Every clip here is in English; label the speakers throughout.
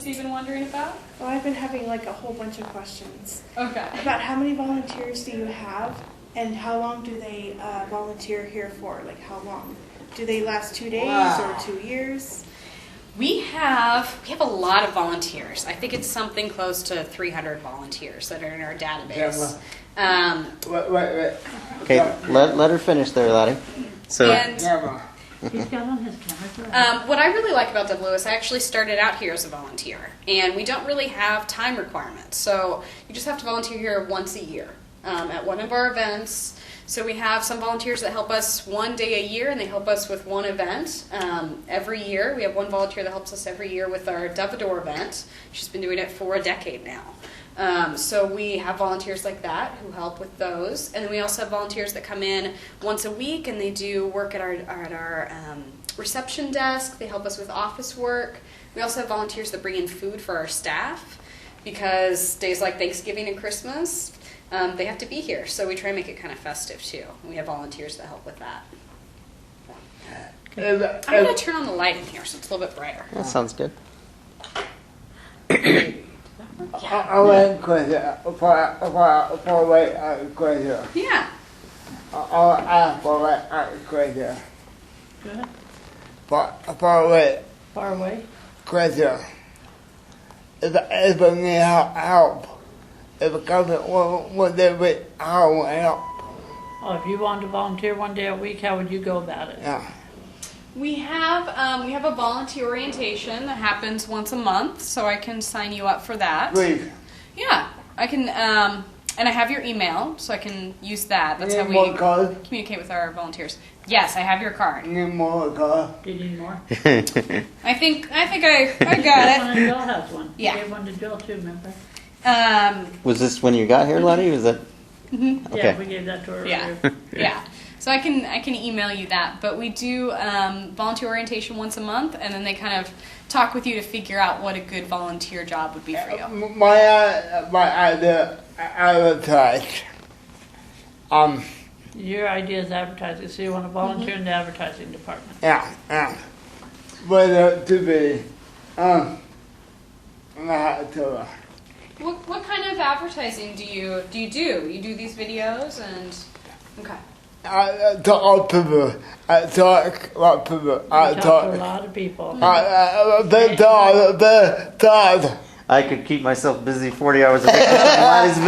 Speaker 1: you've been wondering about?
Speaker 2: Well, I've been having like a whole bunch of questions.
Speaker 1: Okay.
Speaker 2: About how many volunteers do you have, and how long do they volunteer here for? Like how long? Do they last 2 days or 2 years?
Speaker 1: We have a lot of volunteers. I think it's something close to 300 volunteers that are in our database.
Speaker 3: Wait.
Speaker 4: Okay, let her finish there, Lottie. So.
Speaker 5: He's got on his camera.
Speaker 1: What I really like about W is I actually started out here as a volunteer, and we don't really have time requirements. So you just have to volunteer here once a year at one of our events. So we have some volunteers that help us 1 day a year, and they help us with one event every year. We have one volunteer that helps us every year with our Dove-A-Door event. She's been doing it for a decade now. So we have volunteers like that who help with those, and then we also have volunteers that come in once a week and they do work at our reception desk. They help us with office work. We also have volunteers that bring in food for our staff because days like Thanksgiving and Christmas, they have to be here. So we try and make it kind of festive too. We have volunteers that help with that. I'm going to turn on the light in here so it's a little bit brighter.
Speaker 4: That sounds good.
Speaker 3: I want a question. Question.
Speaker 1: Yeah.
Speaker 3: I'll ask for a question.
Speaker 5: Go ahead.
Speaker 3: Far
Speaker 5: Far away.
Speaker 3: question. If I need help, if the government would they with help?
Speaker 5: Oh, if you wanted to volunteer 1 day a week, how would you go about it?
Speaker 3: Yeah.
Speaker 1: We have a volunteer orientation that happens once a month, so I can sign you up for that.
Speaker 3: Please.
Speaker 1: Yeah, I can, and I have your email, so I can use that. That's how
Speaker 3: Need
Speaker 1: we
Speaker 3: more card?
Speaker 1: communicate with our volunteers. Yes, I have your card.
Speaker 3: Need more card?
Speaker 5: Do you need more?
Speaker 1: I think I got
Speaker 5: Jill has one.
Speaker 1: Yeah.
Speaker 5: You gave one to Jill too, remember?
Speaker 1: it.
Speaker 4: Was this when you got here, Lottie? Was that?
Speaker 1: Mhm.
Speaker 4: Okay.
Speaker 5: Yeah, we gave that to her
Speaker 1: Yeah,
Speaker 5: earlier.
Speaker 1: yeah. So I can email you that, but we do volunteer orientation once a month, and then they kind of talk with you to figure out what a good volunteer job would be for you.
Speaker 3: My idea advertise.
Speaker 5: Your idea is advertising, so you want to volunteer in the advertising department.
Speaker 3: Yeah. But to be, not to.
Speaker 1: What kind of advertising do you do? You do these videos and okay.
Speaker 3: I talk to people. I talk about people.
Speaker 5: You talk to a lot of people.
Speaker 4: I could keep myself busy 40 hours a week with Lottie's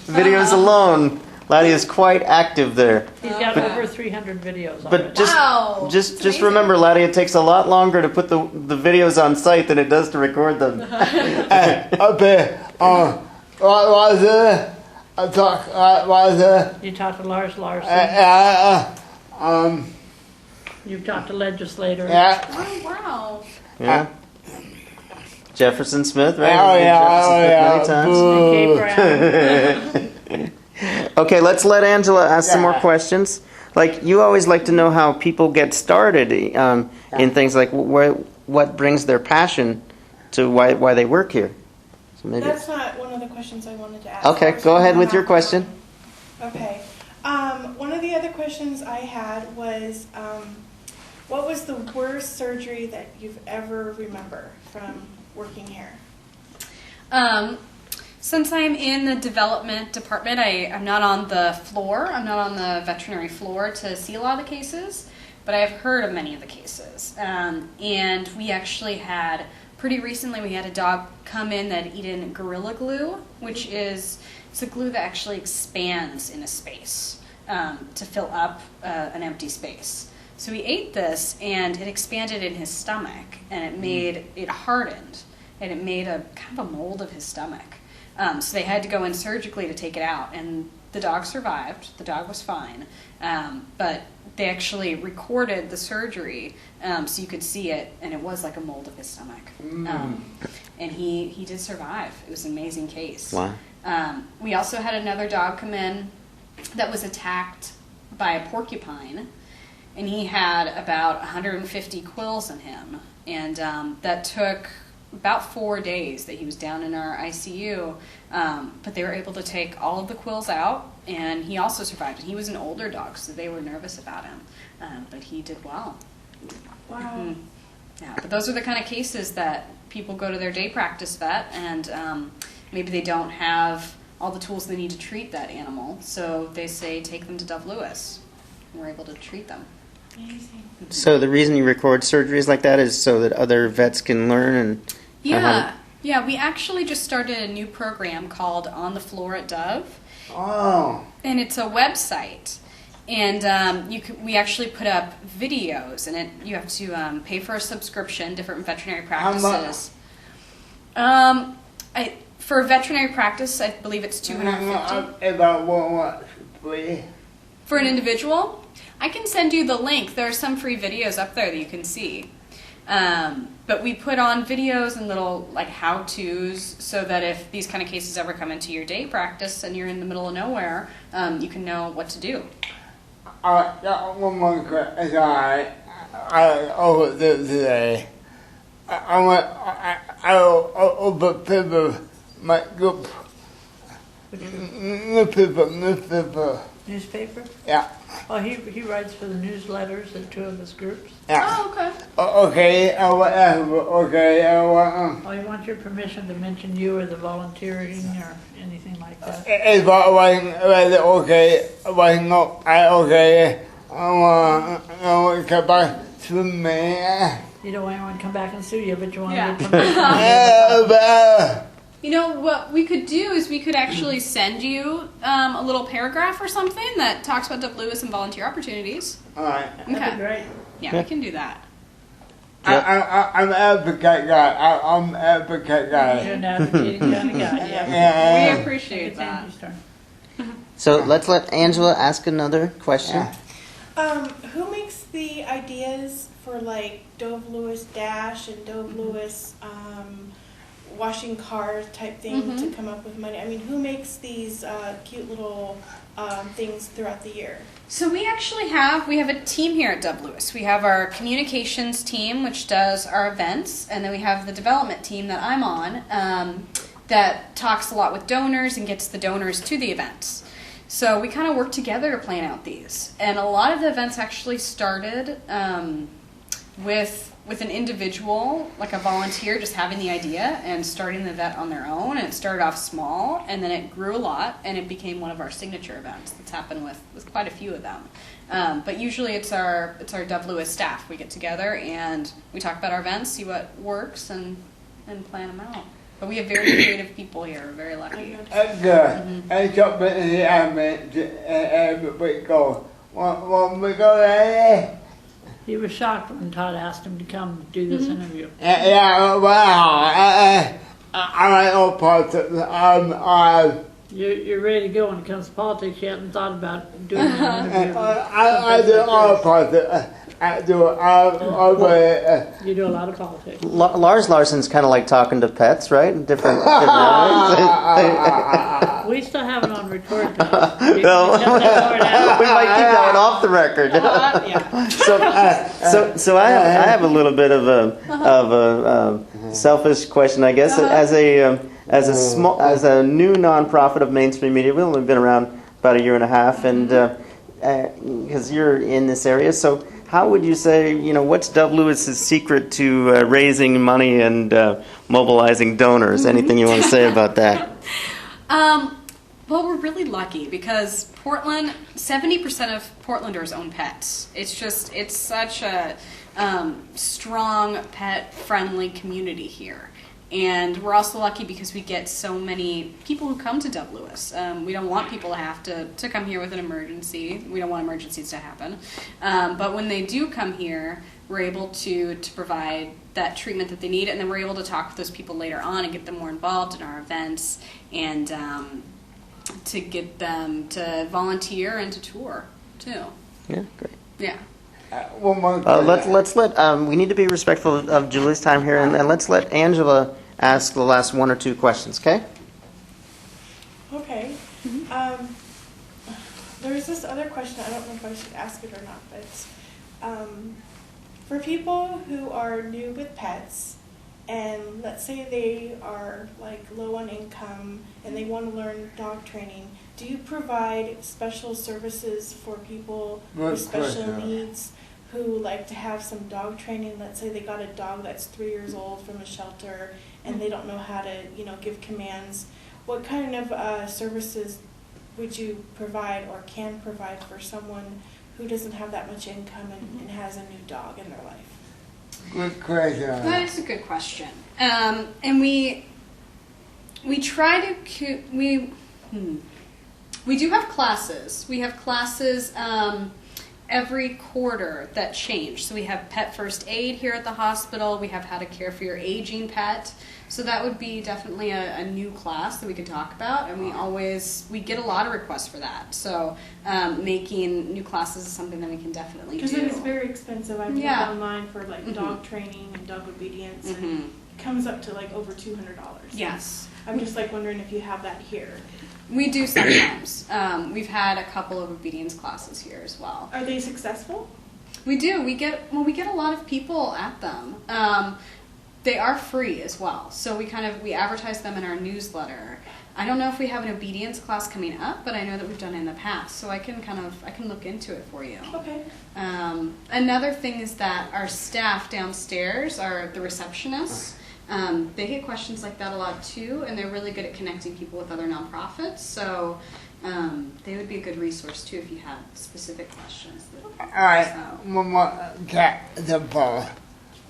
Speaker 4: videos alone. Lottie is quite active there.
Speaker 5: He's got over 300 videos already.
Speaker 4: But just
Speaker 1: Wow,
Speaker 4: just
Speaker 1: that's
Speaker 4: remember, Lottie, it takes a lot longer to put the videos on site than it does to record them.
Speaker 3: Okay. What was it? I talk. What was it?
Speaker 5: You talked to Lars Larson. You've talked to legislators.
Speaker 3: Yeah.
Speaker 1: Oh wow.
Speaker 4: Yeah. Jefferson Smith, right?
Speaker 3: Oh yeah.
Speaker 4: Jefferson
Speaker 5: And
Speaker 4: Smith many times.
Speaker 5: Kay Brown.
Speaker 4: Okay, let's let Angela ask some more questions. Like, you always like to know how people get started in things like what brings their passion to why they work here. So maybe.
Speaker 2: That's not one of the questions I wanted to ask.
Speaker 4: Okay, go ahead with your question.
Speaker 2: Okay. One of the other questions I had was, what was the worst surgery that you've ever remember from working here?
Speaker 1: Since I'm in the development department, I'm not on the floor. I'm not on the veterinary floor to see a lot of the cases, but I've heard of many of the cases. And we actually had, pretty recently, we had a dog come in that had eaten Gorilla Glue, which is, it's a glue that actually expands in a space to fill up an empty space. So he ate this, and it expanded in his stomach, and it hardened, and it made a kind of a mold of his stomach. So they had to go in surgically to take it out, and the dog survived. The dog was fine, but they actually recorded the surgery so you could see it, and it was like a mold of his stomach. And he did survive. It was an amazing case.
Speaker 4: Wow.
Speaker 1: We also had another dog come in that was attacked by a porcupine, and he had about 150 quills in him, and that took about 4 days that he was down in our ICU, but they were able to take all of the quills out, and he also survived. And he was an older dog, so they were nervous about him, but he did well.
Speaker 2: Wow.
Speaker 1: Yeah, but those are the kind of cases that people go to their day practice vet, and maybe they don't have all the tools they need to treat that animal, so they say take them to Dove Lewis. And we're able to treat them.
Speaker 2: Amazing.
Speaker 4: So the reason you record surgeries like that is so that other vets can learn and
Speaker 1: Yeah, we actually just started a new program called On the Floor at Dove,
Speaker 3: Oh.
Speaker 1: and it's a website. And we actually put up videos, and you have to pay for a subscription, different veterinary practices. For a veterinary practice, I believe it's $250
Speaker 3: About what? Please.
Speaker 1: for an individual. I can send you the link. There are some free videos up there that you can see. But we put on videos and little like how-tos so that if these kind of cases ever come into your day practice and you're in the middle of nowhere, you can know what to do.
Speaker 3: One more question. Sorry. Over today. I over people my group. Newspaper.
Speaker 5: Newspaper?
Speaker 3: Yeah.
Speaker 5: Oh, he writes for the newsletters at two of his groups.
Speaker 3: Yeah.
Speaker 1: Oh, okay.
Speaker 3: Okay. Okay.
Speaker 5: Oh, you want your permission to mention you or the volunteering or anything like that?
Speaker 3: It's about okay. Why not? Okay. I want to come back to me.
Speaker 5: You don't want anyone to come back and sue you, but you want
Speaker 1: Yeah.
Speaker 5: to get permission.
Speaker 1: You know, what we could do is we could actually send you a little paragraph or something that talks about Dove Lewis and volunteer opportunities.
Speaker 3: Alright.
Speaker 5: That'd be great.
Speaker 1: Yeah, we can do that.
Speaker 3: I'm an advocate guy. I'm an advocate
Speaker 5: You're
Speaker 3: guy.
Speaker 5: an advocating kind of guy, yeah.
Speaker 3: Yeah.
Speaker 1: We appreciate
Speaker 5: It's
Speaker 1: that.
Speaker 5: Andy's turn.
Speaker 4: So let's let Angela ask another question.
Speaker 2: Who makes the ideas for like Dove Lewis Dash and Dove Lewis washing cars type thing to come up with money? I mean, who makes these cute little things throughout the year?
Speaker 1: So we actually have a team here at Dove Lewis. We have our communications team, which does our events, and then we have the development team that I'm on that talks a lot with donors and gets the donors to the events. So we kind of work together to plan out these. And a lot of the events actually started with an individual, like a volunteer, just having the idea and starting the event on their own. And it started off small, and then it grew a lot, and it became one of our signature events. That's happened with quite a few of them. But usually it's our Dove Lewis staff. We get together and we talk about our events, see what works, and plan them out. But we have very creative people here. We're very lucky.
Speaker 3: Good. I got me in the admin. We go. When we go there.
Speaker 5: He was shocked when Todd asked him to come do this interview.
Speaker 3: Yeah, wow. I like all politics.
Speaker 5: You're ready to go when it comes to politics. You haven't thought about doing an interview.
Speaker 3: I do all politics. I do all
Speaker 5: You do a lot of politics.
Speaker 4: Lars Larson's kind of like talking to pets, right? Different areas.
Speaker 5: We still have it on record.
Speaker 4: No. We might keep that one off the record.
Speaker 1: Yeah.
Speaker 4: So I have a little bit of a selfish question, I guess. As a new nonprofit of mainstream media, we've only been around about a year and a half, and because you're in this area, so how would you say, what's Dove Lewis's secret to raising money and mobilizing donors? Anything you want to say about that?
Speaker 1: Well, we're really lucky because Portland, 70% of Portlanders own pets. It's such a strong pet-friendly community here. And we're also lucky because we get so many people who come to Dove Lewis. We don't want people to have to come here with an emergency. We don't want emergencies to happen. But when they do come here, we're able to provide that treatment that they need, and then we're able to talk with those people later on and get them more involved in our events and to get them to volunteer and to tour too.
Speaker 4: Yeah, great.
Speaker 1: Yeah.
Speaker 3: One more.
Speaker 4: Let's let we need to be respectful of Julie's time here, and let's let Angela ask the last one or two questions. Okay.
Speaker 2: Okay. There's this other question. I don't know if I should ask it or not, but for people who are new with pets, and let's say they are like low on income and they want to learn dog training, do you provide special services for people with special needs who like to have some dog training. Let's say they got a dog that's 3 years old from a shelter and they don't know how to, give commands. What kind of services would you provide or can provide for someone who doesn't have that much income and has a new dog in their life?
Speaker 3: Good question.
Speaker 1: That is a good question. And we try to we do have classes. We have classes every quarter that change. So we have pet first aid here at the hospital. We have how to care for your aging pet. So that would be definitely a new class that we could talk about. And we get a lot of requests for that. So making new classes is something that we can definitely do.
Speaker 2: Because it's very expensive. I've looked
Speaker 1: Yeah.
Speaker 2: online for like dog training and dog obedience, and it comes up to like over $200.
Speaker 1: Yes.
Speaker 2: I'm just like wondering if you have that here.
Speaker 1: We do sometimes. We've had a couple of obedience classes here as well.
Speaker 2: Are they successful?
Speaker 1: We do. We get a lot of people at them. They are free as well. So we advertise them in our newsletter. I don't know if we have an obedience class coming up, but I know that we've done it in the past. So I can look into it for you.
Speaker 2: Okay.
Speaker 1: Another thing is that our staff downstairs are the receptionists. They get questions like that a lot too, and they're really good at connecting people with other nonprofits. So they would be a good resource too if you have specific questions.
Speaker 3: All right, one more cat, the ball.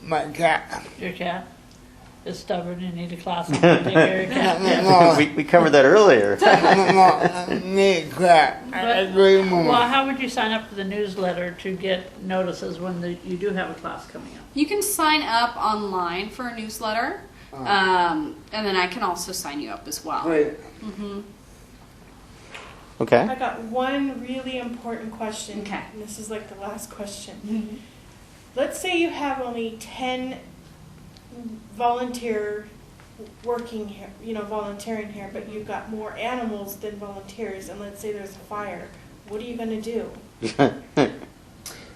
Speaker 3: My cat.
Speaker 5: Your cat is stubborn and need a class on how to take care of your cat.
Speaker 4: We covered that earlier.
Speaker 3: Need cat.
Speaker 5: Well, how would you sign up for the newsletter to get notices when you do have a class coming up?
Speaker 1: You can sign up online for a newsletter, and then I can also sign you up as well.
Speaker 3: Great.
Speaker 4: Okay.
Speaker 2: I got one really important question.
Speaker 1: Okay.
Speaker 2: And this is like the last question. Let's say you have only 10 volunteer working here, volunteering here, but you've got more animals than volunteers, and let's say there's a fire. What are you going to do?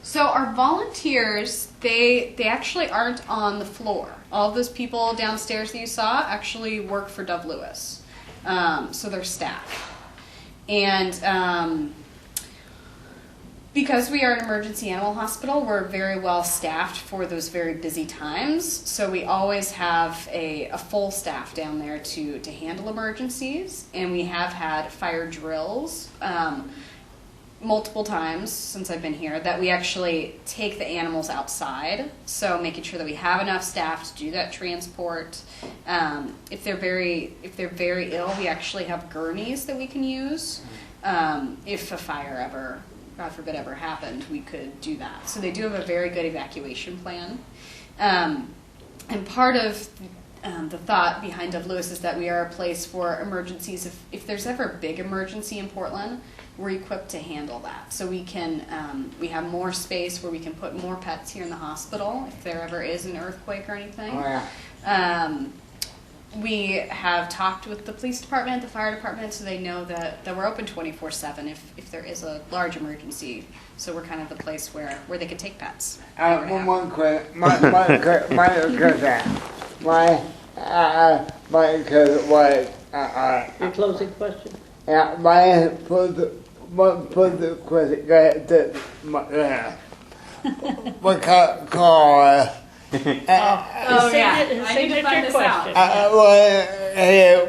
Speaker 1: So our volunteers, they actually aren't on the floor. All of those people downstairs that you saw actually work for Dove Lewis. So they're staff. And because we are an emergency animal hospital, we're very well staffed for those very busy times. So we always have a full staff down there to handle emergencies. And we have had fire drills multiple times since I've been here that we actually take the animals outside. So making sure that we have enough staff to do that transport. If they're very ill, we actually have gurneys that we can use. If a fire ever, God forbid, ever happened, we could do that. So they do have a very good evacuation plan. And part of the thought behind Dove Lewis is that we are a place for emergencies. If there's ever a big emergency in Portland, we're equipped to handle that. So we have more space where we can put more pets here in the hospital if there ever is an earthquake or anything.
Speaker 3: Oh, yeah.
Speaker 1: We have talked with the police department, the fire department, so they know that we're open 24/7 if there is a large emergency. So we're kind of the place where they can take pets.
Speaker 3: One more question. My question.
Speaker 5: Your closing question?
Speaker 3: Yeah, my further question. Go ahead. What car?
Speaker 5: His
Speaker 1: I need to find this
Speaker 5: question.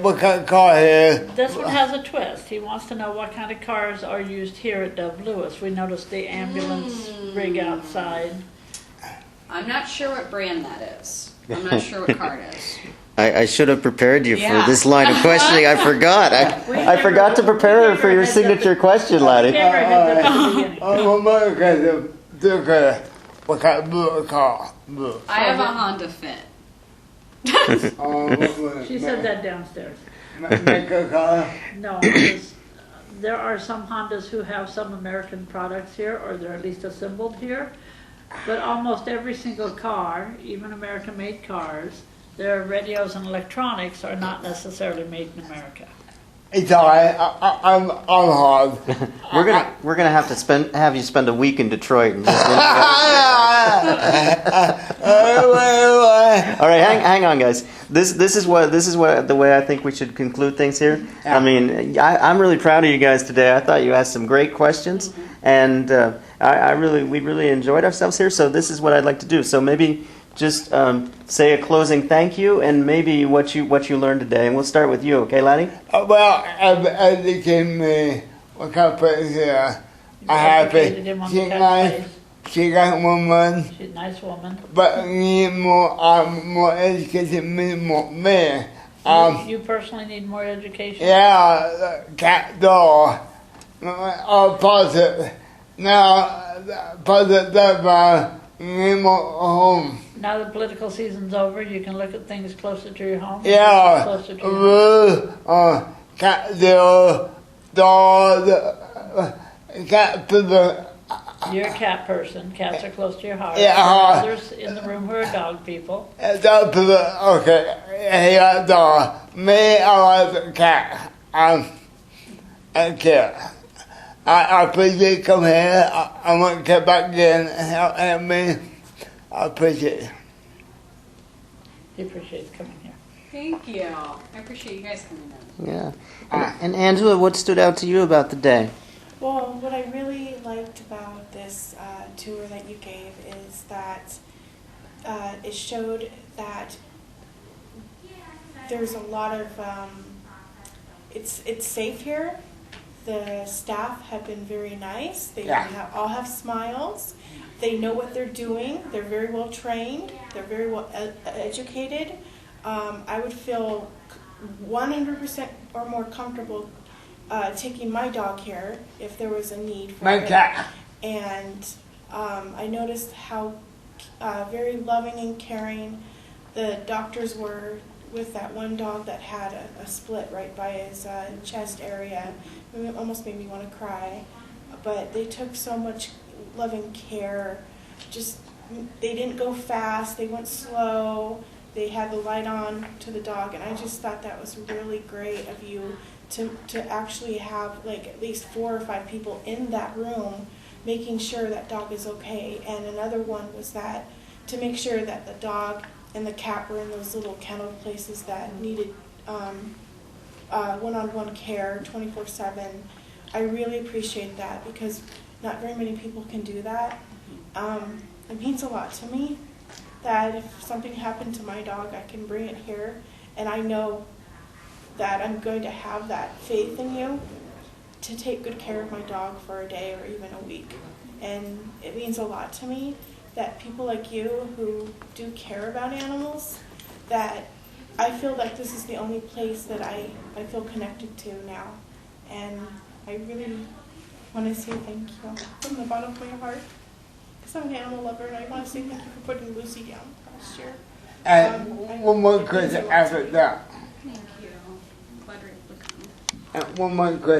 Speaker 3: What kind of car here?
Speaker 5: This one has a twist. He wants to know what kind of cars are used here at Dove Lewis. We noticed the ambulance rig outside.
Speaker 1: I'm not sure what brand that is. I'm not sure what car it is.
Speaker 4: I should have prepared you
Speaker 1: Yeah.
Speaker 4: for this line of questioning. I forgot. I forgot to prepare for your signature question, laddie.
Speaker 5: Never did that at the beginning.
Speaker 3: One more question. What kind of blue car? Blue.
Speaker 1: I have a Honda Fit.
Speaker 5: She said that downstairs.
Speaker 3: Make a car.
Speaker 5: No, there are some Hondas who have some American products here, or they're at least assembled here. But almost every single car, even American-made cars, their radios and electronics are not necessarily made in America.
Speaker 3: It's alright. I'm hard.
Speaker 4: We're gonna have you spend a week in Detroit. And just All right, hang on, guys. This is what the way I think we should conclude things here. I mean, I'm really proud of you guys today. I thought you asked some great questions, and we really enjoyed ourselves here. So this is what I'd like to do. So maybe just say a closing thank you and maybe what you learned today. And we'll start with you, okay, Laddie?
Speaker 3: Well, as it came what kind of place here, I have
Speaker 5: educated him on the
Speaker 3: she's
Speaker 5: cat
Speaker 3: nice,
Speaker 5: place.
Speaker 3: she's a woman,
Speaker 5: She's a nice woman.
Speaker 3: but need more education, more me.
Speaker 5: You personally need more education.
Speaker 3: Yeah, cat door, all positive. Now, positive, need more home.
Speaker 5: Now the political season's over, you can look at things closer to your home.
Speaker 3: Yeah,
Speaker 5: Closer to your home.
Speaker 3: cat door, dog, cat people.
Speaker 5: You're a cat person. Cats are close to your heart.
Speaker 3: Yeah,
Speaker 5: There are others in the room who are dog people.
Speaker 3: Dog people, okay, yeah, dog. Me, I like the cat. I care. I appreciate you come here. I want to get back in and help me. I appreciate it.
Speaker 5: He appreciates coming here.
Speaker 1: Thank you. I appreciate you guys coming in.
Speaker 4: Yeah. And Angela, what stood out to you about the day?
Speaker 2: Well, what I really liked about this tour that you gave is that it showed that there's a lot of, it's safe here. The staff have been very nice. They all have smiles. They know what they're doing. They're very well trained. They're very well educated. I would feel 100% or more comfortable taking my dog here if there was a need for it.
Speaker 3: cat.
Speaker 2: And I noticed how very loving and caring the doctors were with that one dog that had a split right by his chest area. It almost made me want to cry. But they took so much loving care. Just, they didn't go fast, they went slow. They had the light on to the dog, and I just thought that was really great of you to actually have like at least 4 or 5 people in that room making sure that dog is okay. And another one was that to make sure that the dog and the cat were in those little kennel places that needed one-on-one care 24/7. I really appreciate that because not very many people can do that. It means a lot to me that if something happened to my dog, I can bring it here, and I know that I'm going to have that faith in you to take good care of my dog for a day or even a week. And it means a lot to me that people like you who do care about animals, that I feel like this is the only place that I feel connected to now. And I really want to say thank you from the bottom of my heart. Because I'm an animal lover, and I want to say thank you for putting Lucy down last year.
Speaker 3: And one more question after that.
Speaker 1: Thank you. Glad you're able to come.
Speaker 3: And one more question.